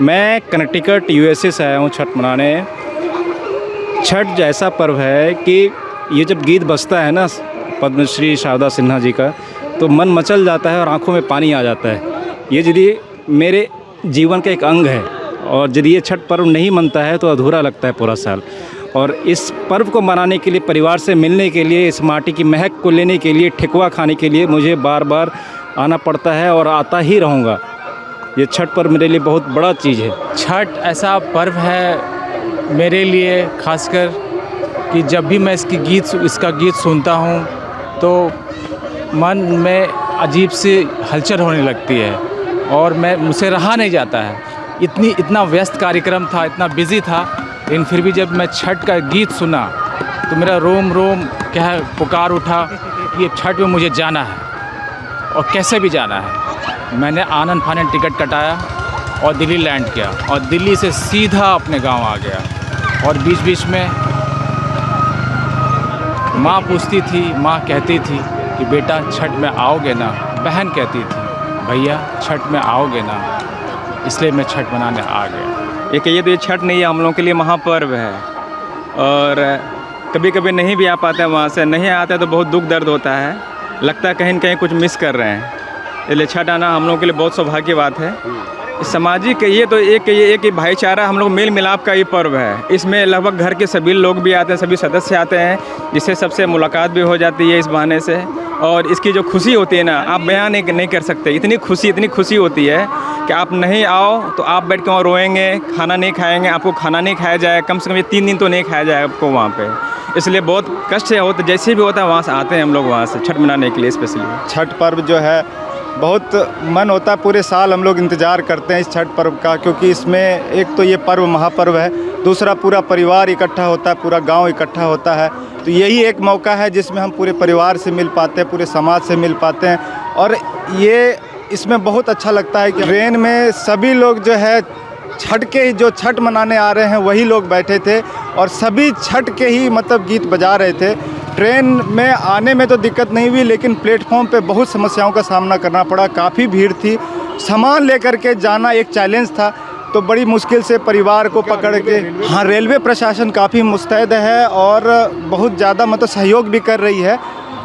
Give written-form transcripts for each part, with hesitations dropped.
मैं Connecticut USA से आया हूँ छठ मनाने। छठ जैसा पर्व है कि ये जब गीत बजता है ना पद्मश्री शारदा सिन्हा जी का, तो मन मचल जाता है और आंखों में पानी आ जाता है। ये यदि मेरे जीवन का एक अंग है और यदि ये छठ पर्व नहीं मनता है तो अधूरा लगता है पूरा साल। और इस पर्व को मनाने के लिए, परिवार से मिलने के लिए, इस माटी की महक को लेने के लिए, ठेकुआ खाने के लिए मुझे बार बार आना पड़ता है और आता ही रहूँगा। ये छठ पर्व मेरे लिए बहुत बड़ा चीज़ है। छठ ऐसा पर्व है मेरे लिए खासकर कि जब भी मैं इसका गीत सुनता हूँ तो मन में अजीब सी हलचल होने लगती है और मुझसे रहा नहीं जाता है। इतना व्यस्त कार्यक्रम था, इतना बिजी था, लेकिन फिर भी जब मैं छठ का गीत सुना तो मेरा रोम रोम पुकार उठा कि ये छठ में मुझे जाना है और कैसे भी जाना है। मैंने आनन फानन टिकट कटाया और दिल्ली लैंड किया और दिल्ली से सीधा अपने गांव आ गया। और बीच बीच में माँ पूछती थी, माँ कहती थी कि बेटा छठ में आओगे ना। बहन कहती थी भैया छठ में आओगे ना। इसलिए मैं छठ मनाने आ गया। ये कहिए तो ये छठ नहीं है, हम लोगों के लिए महापर्व है और कभी कभी नहीं भी आ पाते हैं, वहाँ से नहीं आते तो बहुत दुख दर्द होता है, लगता है कहीं न कहीं कुछ मिस कर रहे हैं। इसलिए छठ आना हम लोगों के लिए बहुत सौभाग्य की बात है। सामाजिक ये तो एक ही भाईचारा, हम लोग मेल मिलाप का ये पर्व है। इसमें लगभग घर के सभी लोग भी आते हैं, सभी सदस्य आते हैं, जिससे सबसे मुलाकात भी हो जाती है इस बहाने से। और इसकी जो खुशी होती है ना, आप बयान नहीं कर सकते। इतनी खुशी होती है कि आप नहीं आओ तो आप बैठ के वहाँ रोएंगे, खाना नहीं खाएंगे, आपको खाना नहीं खाया जाए, कम से कम ये 3 दिन तो नहीं खाया जाए आपको वहाँ पे। इसलिए बहुत कष्ट से होता, जैसे भी होता है वहाँ से आते हैं हम लोग, वहाँ से छठ मनाने के लिए स्पेशली। छठ पर्व जो है बहुत मन होता है, पूरे साल हम लोग इंतज़ार करते हैं इस छठ पर्व का, क्योंकि इसमें एक तो ये पर्व महापर्व है, दूसरा पूरा परिवार इकट्ठा होता है, पूरा गांव इकट्ठा होता है। तो यही एक मौका है जिसमें हम पूरे परिवार से मिल पाते हैं, पूरे समाज से मिल पाते हैं। और ये इसमें बहुत अच्छा लगता है कि ट्रेन में सभी लोग जो है छठ मनाने आ रहे हैं वही लोग बैठे थे और सभी छठ के ही मतलब गीत बजा रहे थे। ट्रेन में आने में तो दिक्कत नहीं हुई, लेकिन प्लेटफॉर्म पे बहुत समस्याओं का सामना करना पड़ा। काफ़ी भीड़ थी, सामान लेकर के जाना एक चैलेंज था, तो बड़ी मुश्किल से परिवार को पकड़ के। हाँ, रेलवे प्रशासन काफ़ी मुस्तैद है और बहुत ज़्यादा मतलब सहयोग भी कर रही है,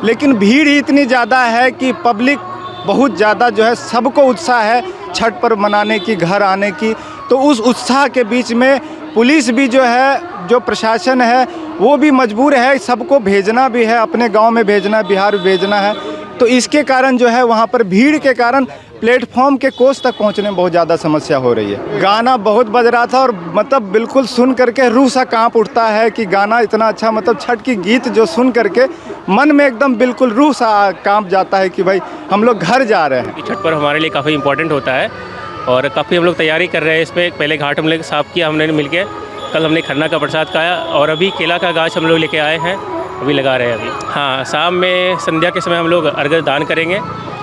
लेकिन भीड़ ही इतनी ज़्यादा है कि पब्लिक बहुत ज़्यादा जो है, सबको उत्साह है छठ पर्व मनाने की, घर आने की। तो उस उत्साह के बीच में पुलिस भी जो है, जो प्रशासन है, वो भी मजबूर है, सबको भेजना भी है, अपने गांव में भेजना है, बिहार भेजना है। तो इसके कारण जो है वहाँ पर भीड़ के कारण प्लेटफॉर्म के कोच तक पहुँचने में बहुत ज़्यादा समस्या हो रही है। गाना बहुत बज रहा था और मतलब बिल्कुल सुन करके रूह सा कांप उठता है कि गाना इतना अच्छा, मतलब छठ की गीत जो सुन करके मन में एकदम बिल्कुल रूह सा कांप जाता है कि भाई हम लोग घर जा रहे हैं। छठ पर्व हमारे लिए काफ़ी इम्पोर्टेंट होता है और काफ़ी हम लोग तैयारी कर रहे हैं इसमें। पहले घाट हम लोग साफ़ किया हमने मिलके, कल हमने खरना का प्रसाद खाया और अभी केला का गाछ हम लोग लेके आए हैं, अभी लगा रहे हैं अभी। हाँ, शाम में संध्या के समय हम लोग अर्घ्य दान करेंगे।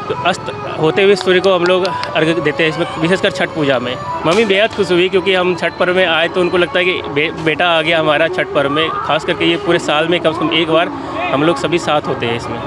तो अस्त होते हुए सूर्य को हम लोग अर्घ्य देते हैं इसमें, विशेषकर छठ पूजा में। मम्मी बेहद खुश हुई क्योंकि हम छठ पर्व में आए तो उनको लगता है कि बेटा आ गया हमारा छठ पर्व में। खास करके ये पूरे साल में कम से कम एक बार हम लोग सभी साथ होते हैं इसमें।